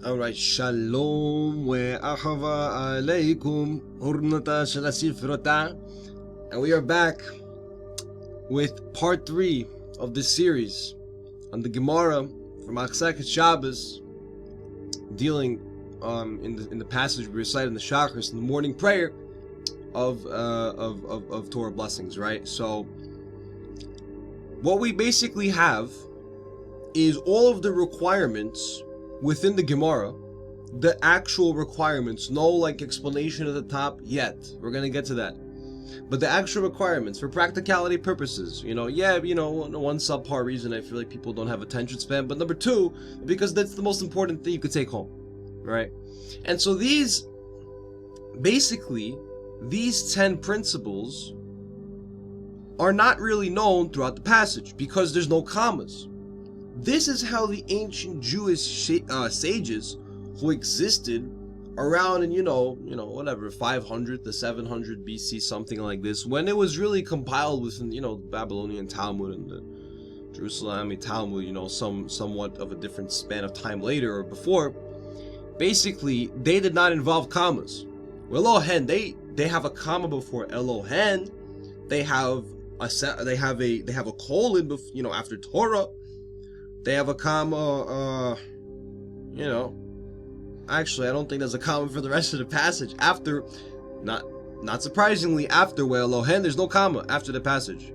Alright, Shalom Ahava Aleikum Hurnata Shalasifrota. And we are back with part 3 of this series on the Gemara from Mesechta Shabbos, dealing in the passage we recite in the Shachris, in the morning prayer of Torah blessings, right? So what we basically have is all of the requirements within the Gemara, the actual requirements, no like explanation at the top yet. We're gonna get to that. But the actual requirements for practicality purposes, one subpar reason I feel like people don't have attention span, but number two, because that's the most important thing you could take home, right? And so these 10 principles are not really known throughout the passage because there's no commas. This is how the ancient Jewish sages who existed around in, 500 to 700 BC, something like this, when it was really compiled within, the Babylonian Talmud and the Jerusalem Talmud, somewhat of a different span of time later or before. Basically, they did not involve commas. Well, Elohen, they have a comma before Elohen. They have a colon, after Torah. They have a comma, actually I don't think there's a comma for the rest of the passage. After, not surprisingly, after Elohen, there's no comma after the passage.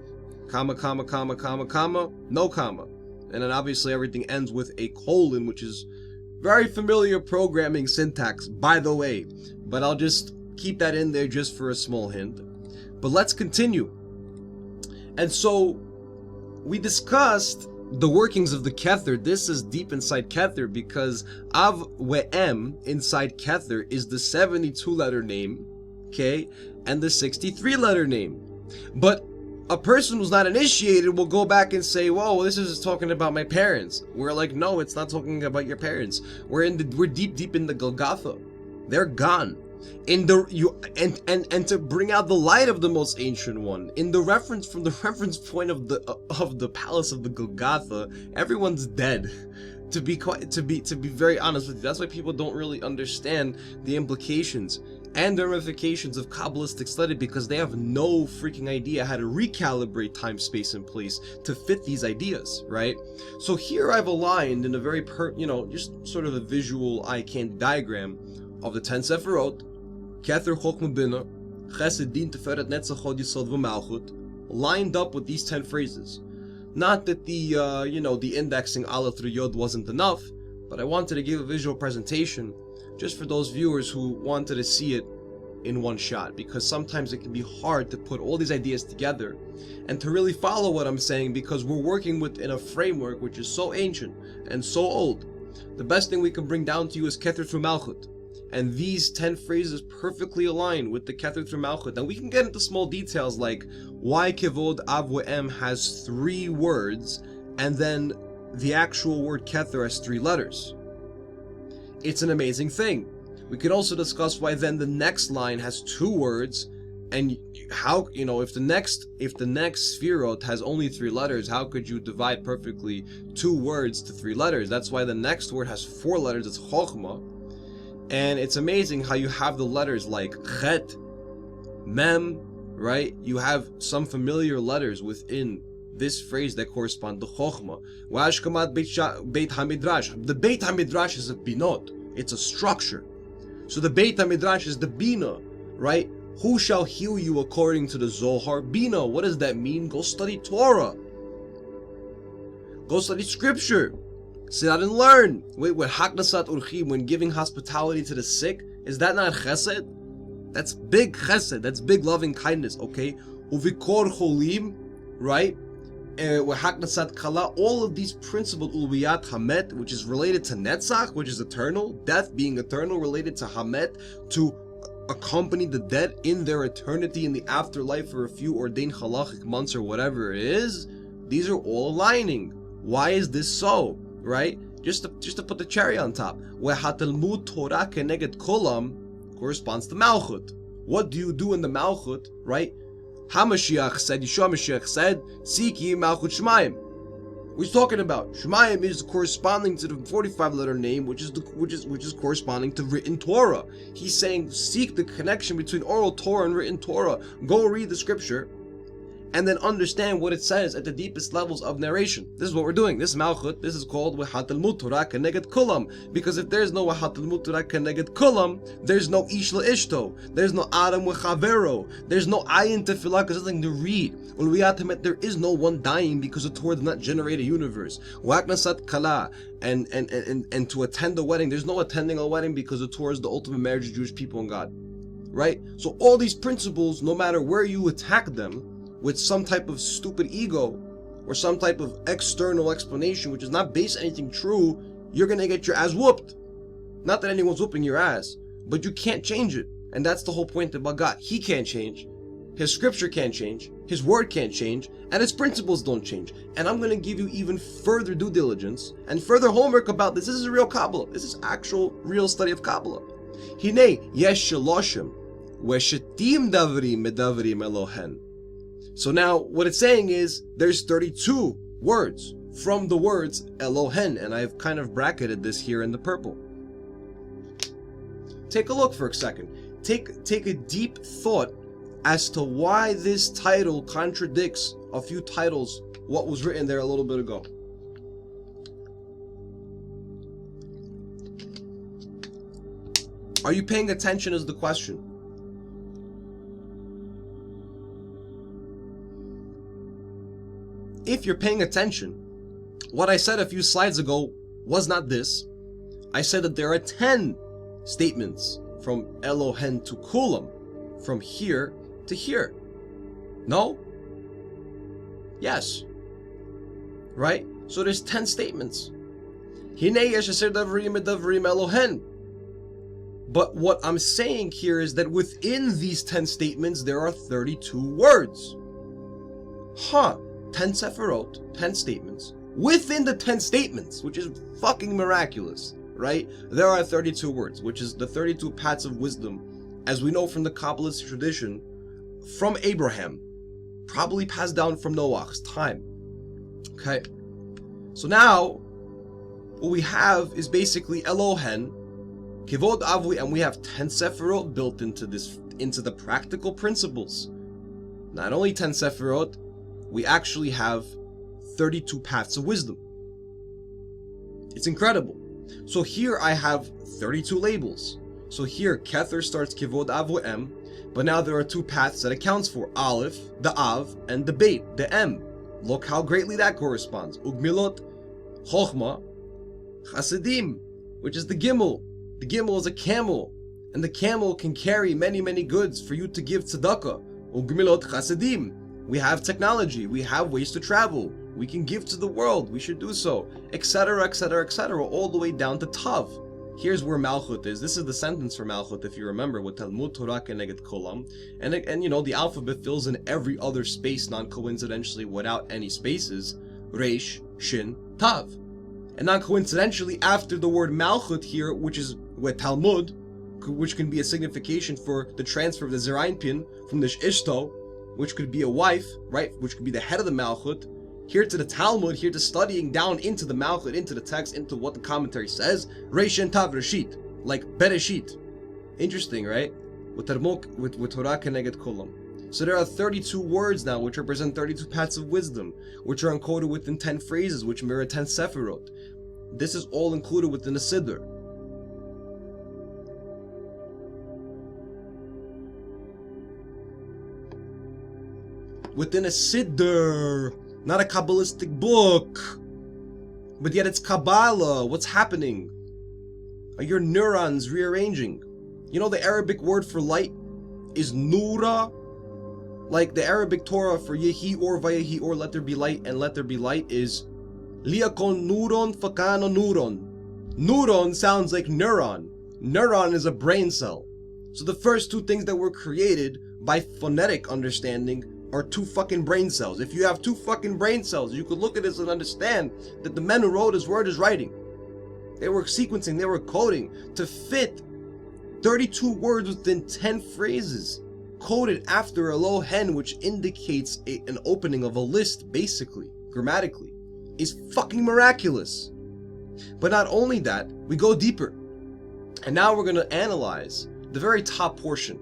Comma, comma, comma, comma, comma, no comma. And then obviously everything ends with a colon, which is very familiar programming syntax, by the way. But I'll just keep that in there just for a small hint. But let's continue. And so, we discussed the workings of the Kether. This is deep inside Kether because Av We'em inside Kether is the 72-letter name, okay, and the 63-letter name. But a person who's not initiated will go back and say, "Whoa, this is talking about my parents." We're like, no, it's not talking about your parents. We're deep in the Golgotha. They're gone. And to bring out the light of the most ancient one, from the reference point of the palace of the Golgotha, everyone's dead. To be very honest with you, that's why people don't really understand the implications and the ramifications of Kabbalistic study, because they have no freaking idea how to recalibrate time, space, and place to fit these ideas, right? So here I've aligned in a very just sort of a visual eye candy diagram of the 10 Sephirot, Kether Chokmah Bina, Chesed Din Tiferet Netzach Hod Yisod V'Malchut, lined up with these 10 phrases. Not that the indexing Aleph through Yod wasn't enough, but I wanted to give a visual presentation just for those viewers who wanted to see it in one shot, because sometimes it can be hard to put all these ideas together and to really follow what I'm saying, because we're working within a framework which is so ancient and so old. The best thing we can bring down to you is Kether through Malchut. And these 10 phrases perfectly align with the Kether through Malchut. Now we can get into small details like why Kevod Av We'em has 3 words and then the actual word Kether has 3 letters. It's an amazing thing. We could also discuss why then the next line has 2 words, and how, if the next Sefirot has only 3 letters, how could you divide perfectly 2 words to 3 letters? That's why the next word has 4 letters. It's Chochmah. And it's amazing how you have the letters like Chet, Mem, right? You have some familiar letters within this phrase that correspond to Chochmah. Beit HaMidrash. The Beit HaMidrash is a binot. It's a structure. So the Beit HaMidrash is the Bina, right? Who shall heal you according to the Zohar? Bina. What does that mean? Go study Torah. Go study scripture. Sit out and learn. Wait, when Haknasat Urchim, when giving hospitality to the sick, is that not chesed? That's big chesed. That's big loving kindness, okay? Uvikor cholim, right? Haknasat kala. All of these principles, ulviyat hamet, which is related to netzach, which is eternal, death being eternal, related to hamet, to accompany the dead in their eternity in the afterlife for a few ordained halachic months or whatever it is. These are all aligning. Why is this so? Right? Just to put the cherry on top. Where Tלמוד Torah keneged kolam corresponds to Malchut. What do you do in the Malchut? Right? Yeshua Mashiach said, seek ye Malchut Shemaim. What he's talking about. Shemayim is corresponding to the 45-letter name, which is corresponding to written Torah. He's saying, seek the connection between oral Torah and written Torah. Go read the scripture, and then understand what it says at the deepest levels of narration. This is what we're doing. This Malchut, this is called Telmud Torah Keneged Kulam. Because if there's no Telmud Torah Keneged Kulam, there's no Ish LaIshto, there's no Adam Chavero, there's no Ayin Tefillah, because there's nothing to read. There is no one dying because the Torah did not generate a universe. Waknasat Kala, and to attend a wedding, there's no attending a wedding because the Torah is the ultimate marriage of Jewish people and God. Right? So all these principles, no matter where you attack them, with some type of stupid ego or some type of external explanation which is not based on anything true, you're gonna get your ass whooped. Not that anyone's whooping your ass, but you can't change it. And that's the whole point about God. He can't change, his scripture can't change, his word can't change, and his principles don't change. And I'm gonna give you even further due diligence and further homework about this. This is a real Kabbalah. This is actual real study of Kabbalah. Hine yesh shaloshim veshetim davrim medavrim Elohen. So now, what it's saying is, there's 32 words from the words Elohen, and I've kind of bracketed this here in the purple. Take a look for a second. Take a deep thought as to why this title contradicts a few titles, what was written there a little bit ago. Are you paying attention is the question. If you're paying attention, what I said a few slides ago was not this. I said that there are 10 statements from Elohen to Kulam, from here to here. No? Yes. Right? So there's 10 statements. Hinei yesh aser davrim medavrim Elohen. But what I'm saying here is that within these 10 statements, there are 32 words. 10 Sephirot, 10 statements. Within the 10 statements, which is fucking miraculous, right? There are 32 words, which is the 32 paths of wisdom, as we know from the Kabbalist tradition, from Abraham, probably passed down from Noah's time. Okay? So now, what we have is basically Elohen, Kivod Avui, and we have 10 Sephirot built into the practical principles. Not only 10 Sephirot, we actually have 32 paths of wisdom. It's incredible. So here I have 32 labels. So here Kether starts Kivod Av M, but now there are 2 paths that accounts for: Aleph, the Av, and the Beit, the M. Look how greatly that corresponds. Ugmilot, Chochma, Chasidim, which is the Gimel. The Gimel is a camel, and the camel can carry many, many goods for you to give tzedakah. Ugmilot Chasidim. We have technology, we have ways to travel, we can give to the world, we should do so, etc, etc, etc, all the way down to Tav. Here's where Malchut is. This is the sentence for Malchut, if you remember, with Talmud Torah Keneged Kulam. And you know, the alphabet fills in every other space non-coincidentally without any spaces. Reish, Shin, Tav. And non-coincidentally, after the word Malchut here, which is with Talmud, which can be a signification for the transfer of the Zerainpin from the Ishto, which could be a wife, right, which could be the head of the Malchut, here to the Talmud, here to studying down into the Malchut, into the text, into what the commentary says, Reish and Tav Reshit, like Bereshit. Interesting, right? With Torah Keneged Kulam. So there are 32 words now, which represent 32 paths of wisdom, which are encoded within 10 phrases, which mirror 10 Sephirot. This is all included within the Siddur. Within a Siddur, not a Kabbalistic book. But yet it's Kabbalah. What's happening? Are your neurons rearranging? You know the Arabic word for light is Nura? Like the Arabic Torah for Yehi or Vayehi or let there be light and let there be light is Liakon Nuron Fakano Nuron. Neuron sounds like neuron. Neuron is a brain cell. So the first 2 things that were created by phonetic understanding are 2 fucking brain cells. If you have 2 fucking brain cells, you could look at this and understand that the men who wrote his word is writing. They were sequencing, they were coding to fit 32 words within 10 phrases, coded after Elohen, which indicates an opening of a list, basically, grammatically. is fucking miraculous. But not only that, we go deeper. And now we're going to analyze the very top portion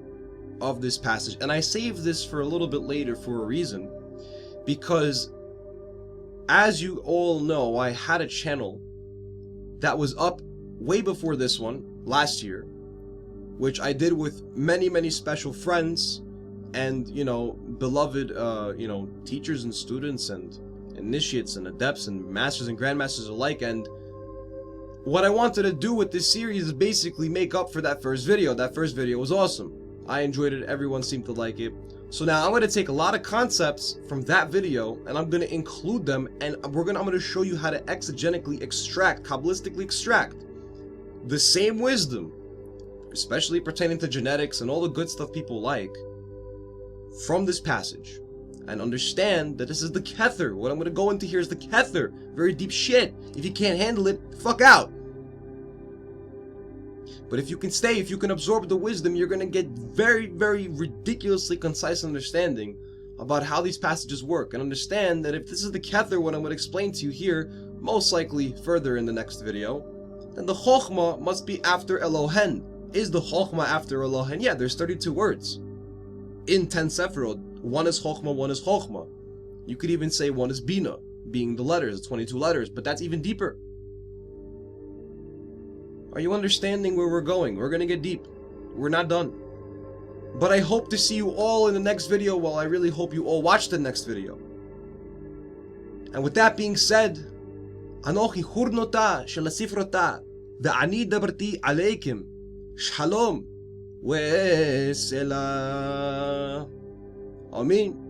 of this passage. And I saved this for a little bit later for a reason. Because, as you all know, I had a channel that was up way before this one, last year, which I did with many, many special friends and, you know, beloved, you know, teachers and students and initiates and adepts and masters and grandmasters alike. And what I wanted to do with this series is basically make up for that first video. That first video was awesome. I enjoyed it. Everyone seemed to like it. So now I'm going to take a lot of concepts from that video and I'm going to include them, and I'm going to show you how to exegetically extract, kabbalistically extract the same wisdom, especially pertaining to genetics and all the good stuff people like, from this passage. And understand that this is the kether. What I'm going to go into here is the kether. Very deep shit. If you can't handle it, fuck out. But if you can stay, if you can absorb the wisdom, you're going to get very, very ridiculously concise understanding about how these passages work. And understand that if this is the kether, what I'm going to explain to you here, most likely further in the next video, then the chokhmah must be after Elohen. Is the chokhmah after Elohen? Yeah, there's 32 words in 10 Sephiroth. One is chokhmah, one is chokhmah. You could even say one is bina, being the letters, 22 letters, but that's even deeper. Are you understanding where we're going? We're gonna get deep. We're not done. But I hope to see you all in the next video. Well, I really hope you all watch the next video. And with that being said, Anochi hurnota shel sifrota ve'ani dabarti aleikim shalom ve'sela. Amen.